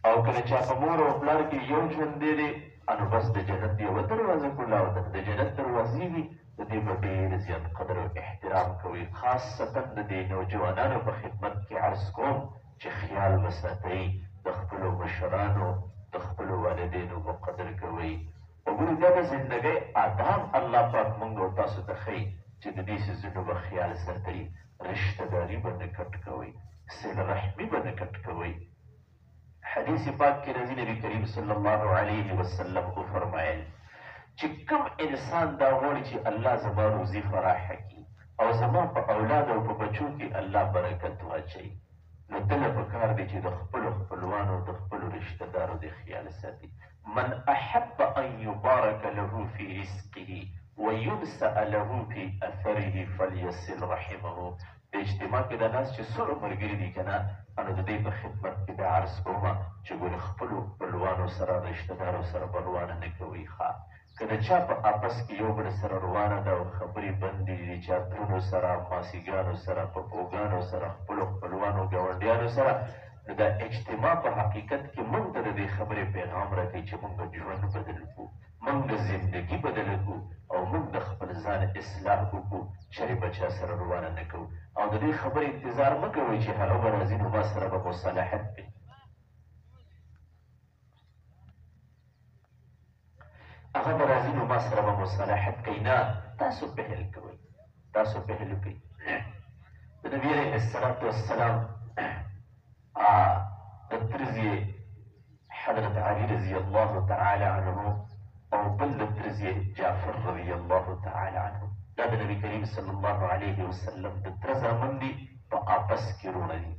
او کله چا په مور او پلار کې یو ژوند دی نو بس د جنت یوه دروازه کلاو ده د جنت دروازې وي د دې به ډېر زیات قدر او احترام کوئ خاصتا د دې نوجوانانو په خدمت کې عرض کوم چې خیال وساتئ د خپلو مشرانو د خپلو والدینو په قدر کوئ وګورئ دا د زندګۍ آداب الله پاک موږ او تاسو ته ښیي چې د دې څیزونو به خیال ساتئ رشته داري به نه کټ کوئ صله رحمي به نه کټ کوئ حدیث پاک کې راځي نبی کریم صلی الله علیه وسلم وفرمایل چې کوم انسان دا غواړي چې الله زما روزي فراخه کړي او زما په اولاد او په بچو کې الله برکت واچوي نو دله پکار دی چې د خپلو خپلوانو د خپلو رشته دارو د خیال ساتي من احب ان یبارک له فی رزقه وینسأ له فی اثره فلیصل رحمه د اجتماع کې دا ناس چې څومره ملګري دي که نه نو د دې په خدمت کې دا عرض کومه چې ګورې خپلو خپلوانو سره رشته دارو سره به روانه نه کوئ ښه که د چا په آپس کې یو بل سره روانه ده او خبرې بندې دي د چا ترونو سره ماسیګانو سره پپوګانو سره خپلو خپلوانو ګاونډیانو سره نو دا اجتماع په حقیقت کې موږ ته د دې خبرې پیغام راکوي چې موږ ژوند بدل کړو موږ زندګي بدله کړو او موږ د خپل ځان اصلاح وکړو چرې به چا سره روانه نه کوو او د دې خبرې انتظار مه کوئ چې هغه به راځي نو ما سره به مصالحت کوي هغه به راځي نو ما سره به مصالحت کوي نه تاسو پهل کوئ تاسو پهل کوئ د نبي علیه الصلاة والسلام د ترزیې حضرت علي رضی الله تعالی عنه او بل د ترزیې جعفر رضی الله تعالی عنه دا د نبی کریم صلی الله علیه وسلم د تره زامن دي په آپس کې رونه دي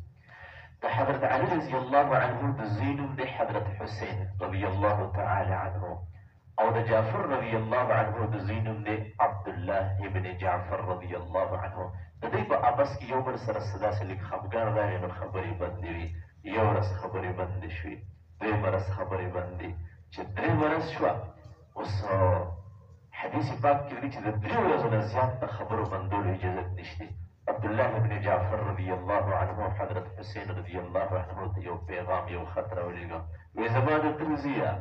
د حضرت علي رضی الله عنه د زوی نوم دی حضرت حسین رضی الله تعالی عنه او د جعفر رضی الله عنه د زوی نوم دی عبدالله ابن جعفر رضی الله عنه د دوی په آپس کې یو بل سره څه داسې لږ خفګان راغی نو خبرې بندې وي یو ورځ خبرې بندې شوې دویمه ورځ خبرې بندې چې درېیمه ورځ شوه اوس حدیث پاک کې دي چې د درې ورځو نه زیات د خبرو بندولو اجازت نشته عبدالله ابن جعفر رضی الله عنه حضرت حسین رضی الله عنه ته یو پیغام یو خط راولېږه وایي زما د تره زویه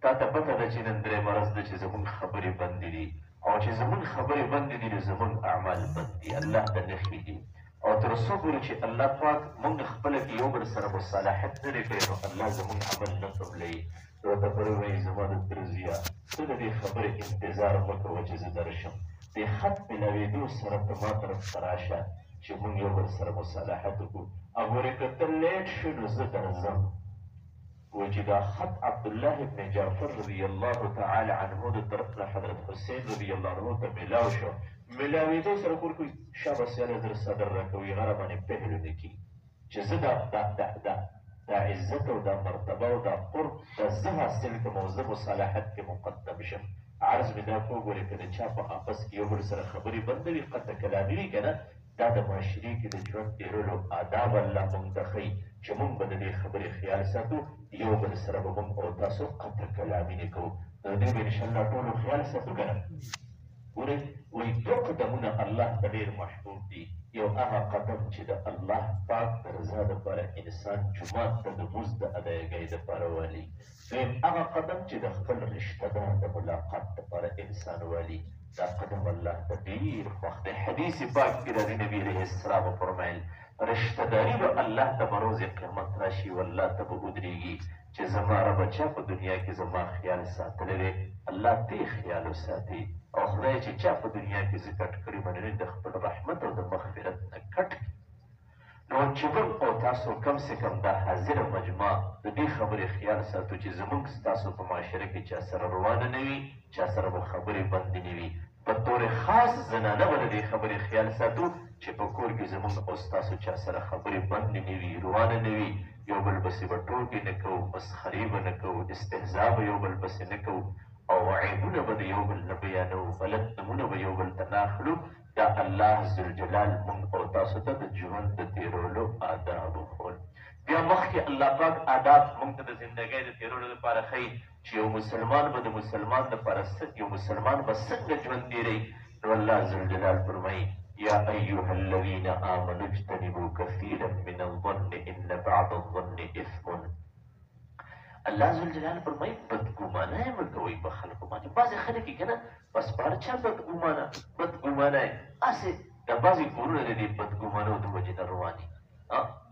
تا ته پته ده چې نن درېیمه ورځ ده چې زموږ خبرې بندې دي او چې زموږ خبرې بندې دي نو زموږ اعمال بند دي الله ته نه خېږي او تر څو پورې چې الله پاک موږ خپله کې یو بل سره مصالحت نه دی کړی نو الله زموږ عمل نه قبلوي ورته پرې وایي زما د تره زویه ته د دې خبرې انتظار مه کوه چې زه درشم د خط میلاوېدو سره ته ما طرف ته راشه چې موږ یو بل سره مصالحت وکړو او ګورې که ته لیټ شو نو زه درځم وایي چې دا خط عبدالله ابن جعفر رضی الله تعالی عنه د طرف نه حضرت حسین رضی الله عنه ته میلاو شو میلاوېدو سره کور کوي شابه سیاله زر صدر راکوي هغه راباندې پهلو نه کي چې زه دا عزت او دا مرتبه او دا قرب دا زه حاصل کړم او زه مصالحت کې مقدم شم عرض مې دا کوو ګورې که د چا په آپس کې یو بل سره خبرې بنده وي قطع کلامي وي که نه دا د معاشرې کې د ژوند تېرولو آداب الله موږ ته ښیي چې موږ به د دې خبرې خیال ساتو یو بل سره به موږ او تاسو قطع کلامي نه کوو د دې به انشاءالله ټولو خیال ساتو که نه ګورئ وایي دوه قدمونه الله ته ډېر محبوب دي یو هغه قدم چې د الله پاک د رضا دپاره انسان جومات ته د لمونځ د ادایګۍ دپاره والي دویم هغه قدم چې د خپل رشته دار د ملاقات دپاره انسان والي دا قدم الله ته ډېر خوښ دی حدیث پاک کې راځي نبي علیه السلام وفرمیل رشته داري به الله ته به روز قیامت راشي والله ته به ودرېږي چې زما ربه چا په دنیا کې زما خیال ساتلی دی الله دې خیال وساتي او خدای چې چا په دنیا کې زه کټ کړي مننې د خپل رحمت او د مغفرت نه کټ نو چې موږ او تاسو کم سے کم دا حاضره مجمع د دې خبرې خیال ساتو چې زموږ ستاسو په معاشره کې چا سره روانه نه وي چا سره به خبرې بندې نه وي په طور خاص زنانه به د دې خبرې خیال ساتو چې په کور کې زموږ او ستاسو چا سره خبرې بندې نه وي روانه نه وي یو بل پسې به ټوکې نه کوو مسخرې به نه کوو استهزا به یو بل پسې نه کوو او عیبونه به د یو بل نه بیانوو غلط نومونه به یو بل ته نه اخلو دا الله ذوالجلال موږ او تاسو ته د ژوند د تېرولو آداب وښول بیا مخکې الله پاک آداب موږ ته د زندګۍ د تېرولو لپاره ښیي چې یو مسلمان به د مسلمان لپاره یو مسلمان به څنګه ژوند تېروي نو الله ذوالجلال فرمایي یا ایها الذین آمنوا اجتنبوا کثیرا من الظن ان بعض الظن اثم الله ذوالجلال فرمایي بدګمانه یې مه کوئ په خلکو باندې. بعضې خلک یې که نه بس په هر چا بدګمانه یې هسې دا بعضې کورونه د دې بدګمانو د وجې نه روان دي.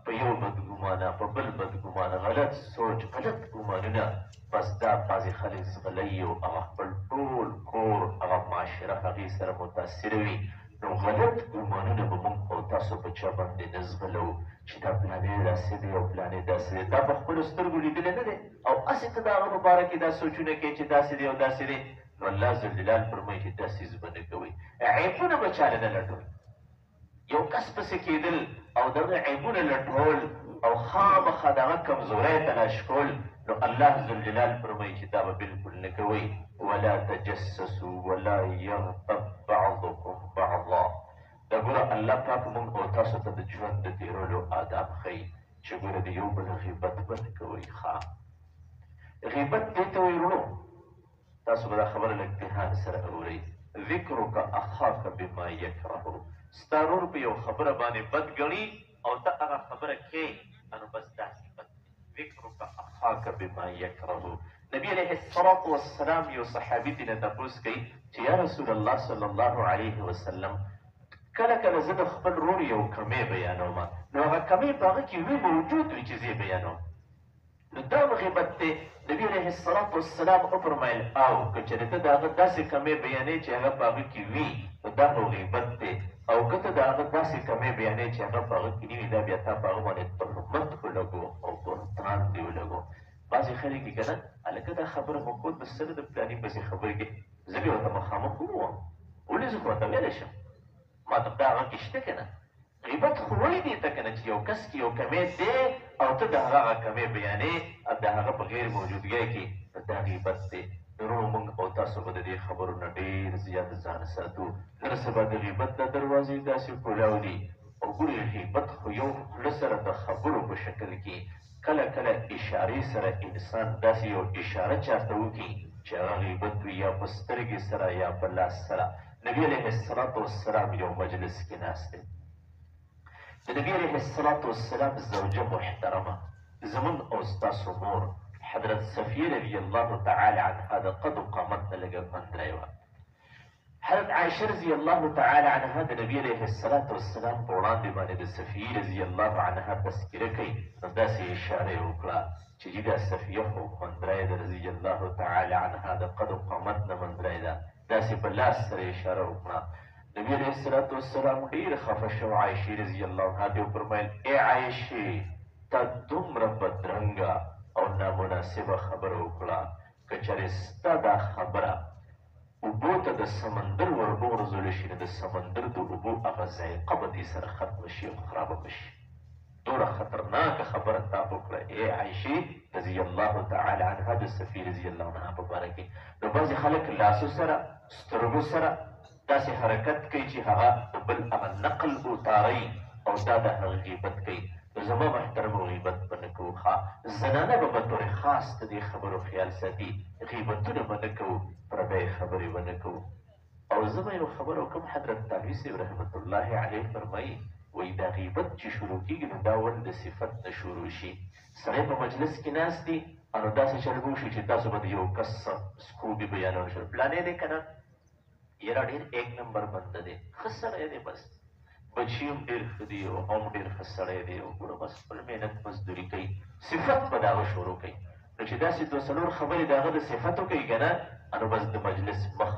په یو بدګمانه په بل بدګمانه غلط سوچ غلط ګمانونه بس دا بعضې خلک زغلوي او هغه خپل ټول کور هغه معاشره هغې سره متاثره وي. نو غلط ګمانونه به موږ او تاسو په چا باندې نه زغلو چې دا پلانې داسې دی او پلانې داسې دی. دا په خپلو سترګو لیدلی نه دی او هسې ته د هغه په باره کې دا سوچونه کوې چې داسې دی او داسې دی. نو الله ذوالجلال فرمایي چې دا څیز به نه کوئ. عیبونه به چاله نه لټوئ. یو کس پسې کېدل او دغه عیبونه لټول او خامخا د هغه کمزوری تلاش کول، نو الله ذوالجلال فرمایي چې دا به بالکل نه کوئ. ولا تجسسوا ولا یغتب بعضکم بعضا. دا ګوره الله پاک موږ او تاسو ته د ژوند د تېرولو آداب ښیي چې ګوره د یو بل غیبت به نه کوئ. غیبت دې ته وایي وروڼو، تاسو به دا خبره لږ دهان سره اورئ. ذکرک اخاک بما یکرهو. ستا ورور په یو خبره باندې بد ګڼي او ته هغه خبره کوې، نو بس داسې بد ذکرک اخاک بما یکرهو. نبی علیه الصلاة والسلام یو صحابي دې نه تپوس کوي چې یا رسول الله صلی الله علیه وسلم کله کله زه د خپل ورور یو کمی بیانوم، نو هغه کمی په هغه کې وی موجود وي چې زه یې بیانوم، نو دا غیبت دی. نبی علیه الصلاة والسلام وفرمایل او که چېرې ته د هغه داسې کمی بیانې چې هغه په هغه کې وي، نو دا خو غیبت دی. او که ته د هغه داسې کمی بیانې چې هغه په هغه کې نه وي، دا بیا تا په هغه باندې تهمت ولګو او بهتان دې ولګو. بعضې خلک دي که نه هلکه دا خبره مو کول بس سره د پلاني پسې خبرې کې زه بیا ورته مخامخ ونه وم، ولې زه خو ورته ویلی شم، ما ته دا هغه کې شته که نه. غیبت خو ولې دې ته که نه چې یو کس کې یو کمی دی او ته د هغه کمی بیانې د هغه په غیر موجودګۍ کې، دا غیبت دی. نورو موږ او تاسو به د دې خبرو نه ډېر زیات ځان ساتو. نن سبا د غیبت دا دروازې داسې کولاو دي او ګورې غیبت خو یو خوله سره د خبرو په شکل کې کله کله اشارې سره انسان داسې یو اشاره چاته وکړي چې هغه غیبت وي، یا په سترګې سره یا په لاس سره. نبي علیه الصلاة والسلام یو مجلس کې ناست دی. د نبي علیه الصلاة والسلام زوجه محترمه زموږ او ستاسو مور حضرت صفیه رضی الله تعالی عنها د قد و قامت نه لږه مندره وه. حضرت عایشه رضی الله تعالی عنها د نبي علیه الصلاة والسلام په وړاندې باندې د صفیې رضی الله عنها تذکره کوي، نو داسې اشاره یې وکړه چې جي دا صفیه خو مندره ده رضی الله تعالی عنها د قد و قامت نه مندره ده، داسې په لاس سره اشاره وکړه. نبي علیه الصلاة والسلام ډېر خفه شو. عایشې رضی الله عنها ته وفرمیل ای عایشې تا دومره بدرنګه او نامناسبه خبره وکړه، که چېرې ستا دا خبره اوبو ته د سمندر ور وغورځول شي، نو د سمندر د اوبو هغه ذایقه به دې سره ختمه شي او خرابه به شي. دومره خطرناکه خبره تا وکړه ای عایشې رضی الله تعالی عنها د صفیې رضی الله عنها په باره کې. نو بعضې خلک لاسو سره سترګو سره داسې حرکت کوي چې هغه د بل هغه نقل وتاروي او دا د هغه غیبت کوي. نو زما محترمو غیبت به نه کوو. زنانه به په طور خاص د دې خبرو خیال ساتي، غیبتونه به نه کوو، پردی خبرې به نه کوو. او زه به یو خبره وکړم، حضرت تانوي صاحب رحمت الله علیه فرمایي وایي دا غیبت چې شروع کېږي نو دا ول د صفت نه شروع شي. سړی په مجلس کې ناست دي نو داسې چلګ وشي چې تاسو به د یو کس سکوبي بیانول شول، پلانې دی که نه یاره ډېر ایک نمبر بنده دی، ښه سړی دی، بس بچي هم ډېر ښه دي او هم ډېر ښه سړی دی او ګوره بس خپل محنت مزدوري کوي، صفت به د هغه شروع کوي. نو چې داسې دوه څلور خبرې د هغه د صفتو کوي که نه، نو بس د مجلس مخ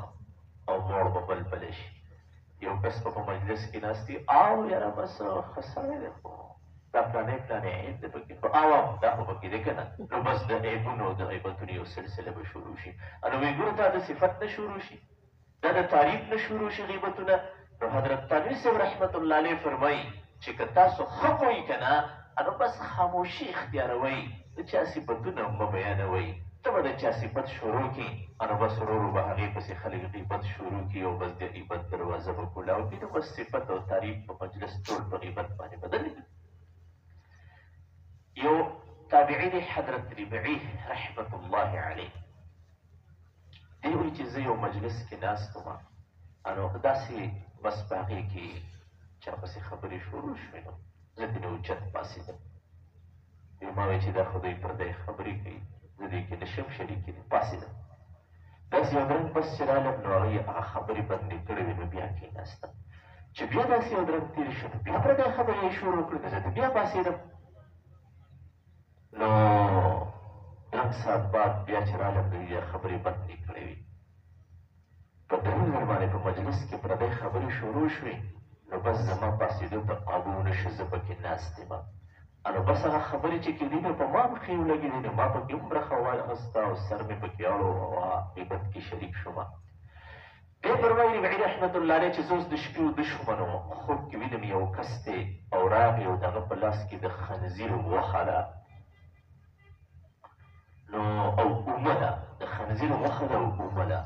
او موړ به بلبله شي. یو کس به په مجلس کې ناست وي او یاره بس ښه سړی دی، خو دا پلانې عیب دی پکې، خو او دا خو پکې دی که نه، نو بس د عیبونو د غیبتونو یو سلسله به شروع شي. نو وایي ګوره دا د صفت نه شروع شي، دا د تعریف نه شروع شي غیبتونه. نو حضرت تانوي صاحب رحمت الله علیه فرمایي چې که تاسو ښه کوئ که نه، نو بس خاموشي اختیاروئ، د چا صفتونه مه بیانوئ. ته به د چا صفت شروع کړي نو بس ورو ورو به هغې پسې خلک غیبت شروع کړي او بس د غیبت دروازه به کولاو کړي، نو بس صفت او تعریف په مجلس ټول په غیبت باندې بدل کړي. یو تابعي دی حضرت ربعي رحمت الله علیه، دی وایي چې زه یو مجلس کې ناست وم، نو داسې بس په هغې کې چا پسې خبرې شروع شوې، نو زه ترې اوچت پاڅېدم. ما وایي چې دا خو دوی پردی خبرې کوي، زه دې شم شریکې دي پاڅېدم داسې یو درنګ بس چې رالم نو هغوی هغه خبرې بندې کړې وې نو بیا کېناستم چې بیا داسې یو درنګ تېر شو نو بیا پردی خبرې یې شروع کړې زه بیا پاڅېدم نو درنګ ساعت بعد بیا چې رالم نو بیا خبرې بندې کړې وې په دلیل ورباندې په مجلس کې پردی خبرې شروع شوې نو بس زما پاڅېدو ته قابو نه شو زه پکې ناست یم نو بس هغه خبرې چې کېدې نو په ما پکې ولګېدې نو ما پکې هم برخه واخسته او سر مې پکې اړو او غیبت کې شریک شوم بیا فرمایي ربعي رحمت الله علیه چې زه اوس د شپې ویده شوم نو خوب کې وینم یو کس دی او راغی او د هغه په لاس کې د خنزیر غوښه ده نو او اومه ده د خنزیر غوښه ده او اومه ده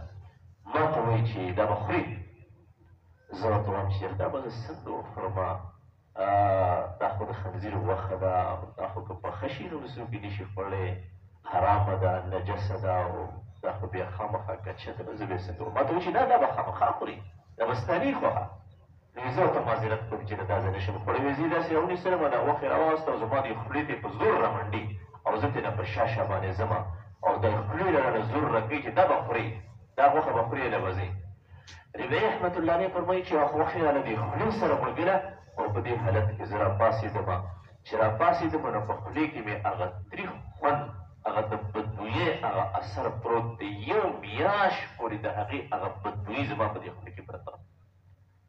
ما ته وایي چې دا به خورې زه ورته وایم چې دا به زه څنګه وخورم دا خو د خنزیر غوښه ده دا خو که پخه شي نو څوک یې نشي خوړلی حرامه ده نجسه ده او دا خو بیا خامخا کچه ده زه بیا څنګه ما ته وایي چې دا به خامخا خوري دا به ستا نه خوښه نو زه ورته معذرت کوم چې دا زه نشم خوړی وایي زه یې داسې راونیسلم دا غوښې راواوسته او زما د خولې ته یې په زور رامنډي او زه ترېنه په شاشه باندې ځم او د خولې رانه زور راکوي چې دا به خوري دا غوښه به خوري نه به ځي ربعي رحمت الله علیه فرمایي چې غوښې رانه د خولې سره ملګره او په دې حالت کې زه راپاڅېدم چې راپاڅېدم نو په خولې کې مې هغه تریخ خوند هغه د بدبویۍ هغه اثر پروت دی یو میاشت پورې د هغې هغه بدبویي زما په دې خولې کې پرته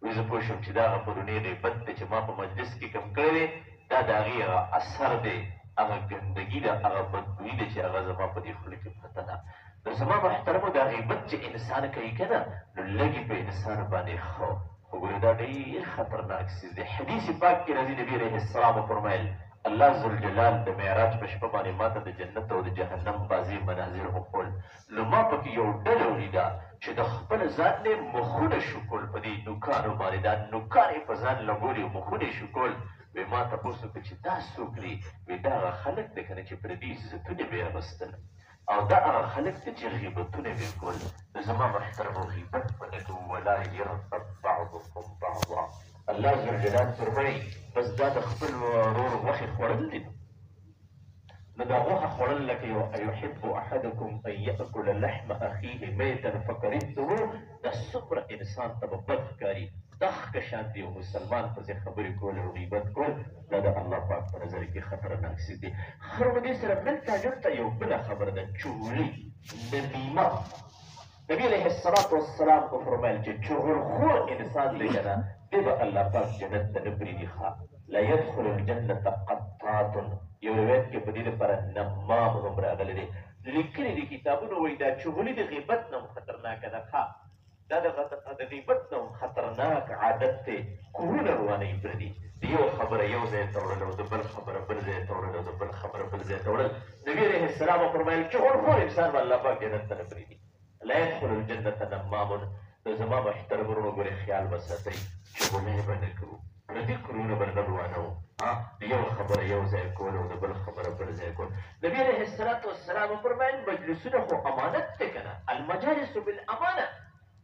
وایي زه پوه شوم چې دا هغه پرونی غیبت دی چې ما په مجلس کې کم کړی دی دا د هغې هغه اثر دی هغه ګندګي ده هغه بدبویي ده چې هغه زما په دې خولې کې پرته ده نو زما محترمو دا غیبت چې انسان کوي که نه نو لږې په انسان باندې ښه خو ګورې دا ډېر خطرناک څیز دی حدیث پاک کې راځي نبي علیه السلام وفرمیل الله ذوالجلال د معراج په شپه باندې ما ته د جنت او د جهنم بعضې مناظر وښول نو ما پکې یو ډله ولیده چې د خپل ځان نه مخونه شکول په دې نوکانو باندې دا نوکان یې په ځان لګولي او مخونه یې شکول وی ما تپوس وکړه چې دا څوک دي وی دا هغه خلک دی که نه چې پردي عزتونه به یې اخیستل او دا هغه خلک دی چې غیبتونه به یې کول نو زما محترمو غیبت به نه کوو ولا یغتب بعضکم بعضا الله ذوالجلال فرمایي بس دا د خپل ورور غوښې خوړل دي نو دا غوښه خوړل لکه ایحب احدکم ان یأکل لحم اخیه میتا فکرهتموه دا څومره انسان ته به بد ښکاري دا ښه شان دی یو مسلمان پسې خبرې کول او غیبت کول دا د الله پاک په نظر کې خطرناک څیز دی خو نو دې سره دلته دلته یو بله خبره ده چغلي نمیمه نبي علیه الصلاة والسلام وفرمایل چې چغلخور انسان دی که نه دی به الله پاک جنت ته نه پرېږدي ښه لا يدخل الجنة قطات یو روایت کې په دې لپاره نمام هم راغلی دی لیکلي دي کتابونه وایي دا چغلي د غیبت نه هم خطرناکه ده ښه دا د غیبت نه هم خطرناک عادت دی کورونه روانوي پردي د یو خبره یو ځای ته وړل او د بل خبره بل ځای ته وړل او د بل خبره بل ځای ته وړل نبي علیه السلام وفرمایل چغلخور انسان به الله پاک جنت ته نه پرېږدي لا يدخل الجنة نمام نو زما محترم ورونو ګورې خیال به ساتئ چغلۍ به نه کوو پردي کورونه به نه روانوو د یو خبره یو ځای کول او د بل خبره بل ځای کول نبي علیه الصلاة والسلام وفرمایل مجلسونه خو امانت دی که نه المجالس بالامانه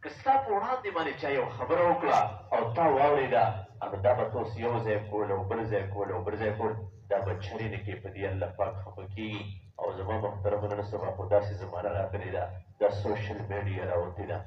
که ستا په وړاندې باندې چا یو خبره وکړه او تا واورېده نو دا به توس یو ځای کول او بل ځای کول او بل ځای کول دا به چرې نه کې په دې الله پاک خفه کېږي او زما محترمو نن سبا خو داسې زمانه راغلې ده دا سوشل میډیا راوتې ده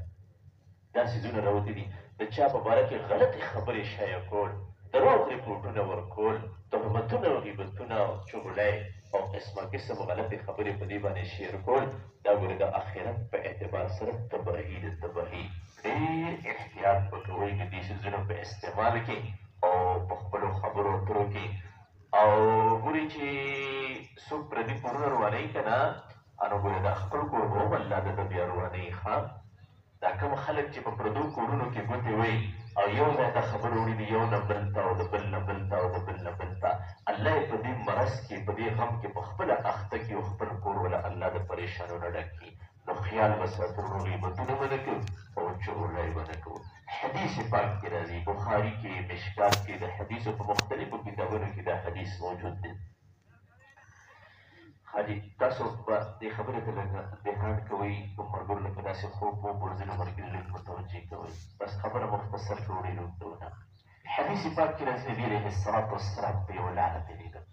دا څیزونه راوتې دي د چا په باره کې غلطې خبرې شایع کول دروغ ریپورټونه ورکول تهمتونه او غیبتونه او چغلۍ او قسمه قسم غلطې خبرې په دې باندې شیر کول دا ګورې د آخرت په اعتبار سره تباهي د تباهي ډېر احتیاط به کوئ د دې څیزونو په استعمال کې او په خپلو خبرو اترو کې او ګورې چې څوک پردي کورونه روانوي که نه نو ګورې دا خپل کور به هم الله د ده بیا روانوي ښه دا کوم خلک چې په پردو کورونو کې ګوتې وایي او یو ځای ته خبرې وړي دي یو نه بل ته او د بل نه بل ته او د بل نه بل ته الله یې په دې مرض کې په دې غم کې په خپله اخته کړي او خپل کور وله الله د پریشانو نه ډک کړي نو خیال به ساتو ورونو غیبتونه به نه کوو او چغلۍ به نه کوو حدیث پاک کې راځي بخاري کې مشکات کې د حدیثو په مختلفو کتابونو کې دا حدیث موجود دی حاجي تاسو به دې خبرې ته لږ دهان کوئ په ملګرو لکه داسې خوب ووب ورځینو ملګري لږ متوجه کوئ بس خبره مختصر کړو ډېر اوږده حدیث پاک کې راځي نبي علیه الصلاة والسلام په یوه لعنت یې لیدل